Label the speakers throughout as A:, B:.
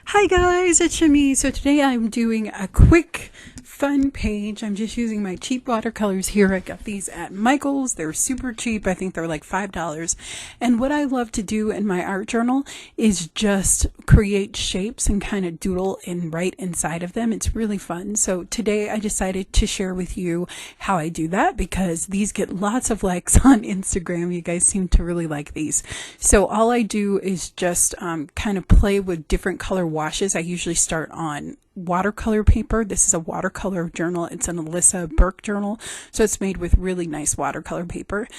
A: Hi guys, it's Shami. So today I'm doing a quick fun page. I'm just using my cheap watercolors here. I got these at Michael's. They're super cheap. I think they're like $5. And what I love to do in my art journal is just create shapes and kind of doodle and write inside of them. It's really fun. So today I decided to share with you how I do that because these get lots of likes on Instagram. You guys seem to really like these. So all I do is just kind of play with different color washes. I usually start on watercolor paper. This is a watercolor journal. It's an Alyssa Burke journal, so it's made with really nice watercolor paper.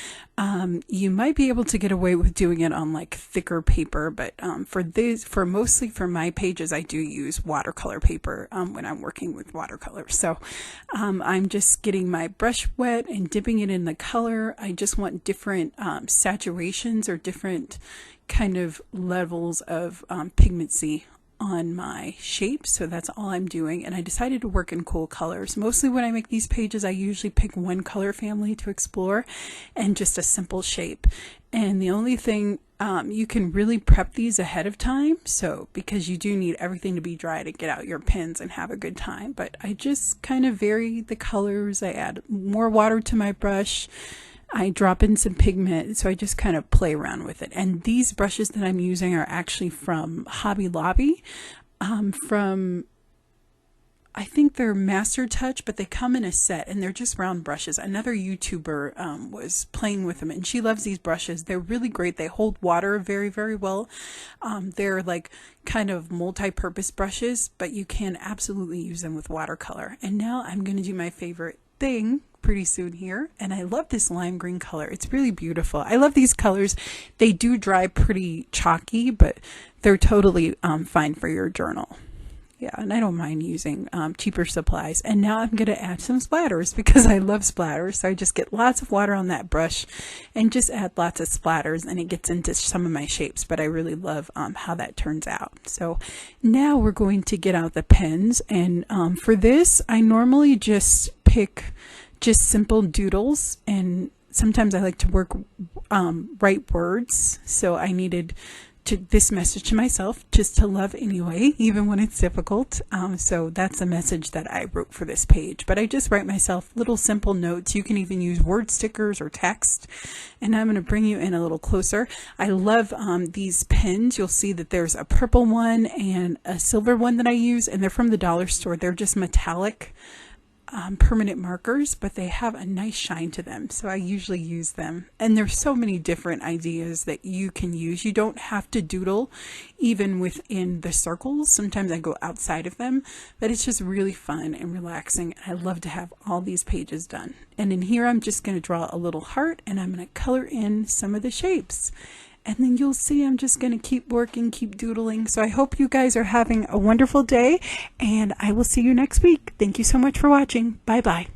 A: You might be able to get away with doing it on like thicker paper, but mostly for my pages, I do use watercolor paper when I'm working with watercolor. So I'm just getting my brush wet and dipping it in the color. I just want different saturations or different kind of levels of pigmency on my shape, so that's all I'm doing. And I decided to work in cool colors. Mostly when I make these pages, I usually pick one color family to explore and just a simple shape. And the only thing, you can really prep these ahead of time, so because you do need everything to be dry to get out your pens and have a good time. But I just kind of vary the colors. I add more water to my brush, I drop in some pigment, so I just kind of play around with it. And these brushes that I'm using are actually from Hobby Lobby, I think they're Master Touch, but they come in a set and they're just round brushes. Another YouTuber was playing with them and she loves these brushes. They're really great. They hold water very, very well. They're like kind of multi-purpose brushes, but you can absolutely use them with watercolor. And now I'm going to do my favorite thing pretty soon here, and I love this lime green color. It's really beautiful. I love these colors. They do dry pretty chalky, but they're totally fine for your journal. Yeah, and I don't mind using cheaper supplies. And now I'm going to add some splatters because I love splatters. So I just get lots of water on that brush and just add lots of splatters, and it gets into some of my shapes. But I really love how that turns out. So now we're going to get out the pens. And for this, I normally just pick just simple doodles, and sometimes I like to write words. So I needed this message to myself, just to love anyway, even when it's difficult. So that's a message that I wrote for this page. But I just write myself little simple notes. You can even use word stickers or text. And I'm going to bring you in a little closer. I love these pens. You'll see that there's a purple one and a silver one that I use, and they're from the dollar store. They're just metallic permanent markers, but they have a nice shine to them, so I usually use them. And there's so many different ideas that you can use. You don't have to doodle even within the circles. Sometimes I go outside of them, but it's just really fun and relaxing. I love to have all these pages done. And in here I'm just going to draw a little heart, and I'm going to color in some of the shapes. And then you'll see I'm just going to keep working, keep doodling. So I hope you guys are having a wonderful day, and I will see you next week. Thank you so much for watching. Bye-bye.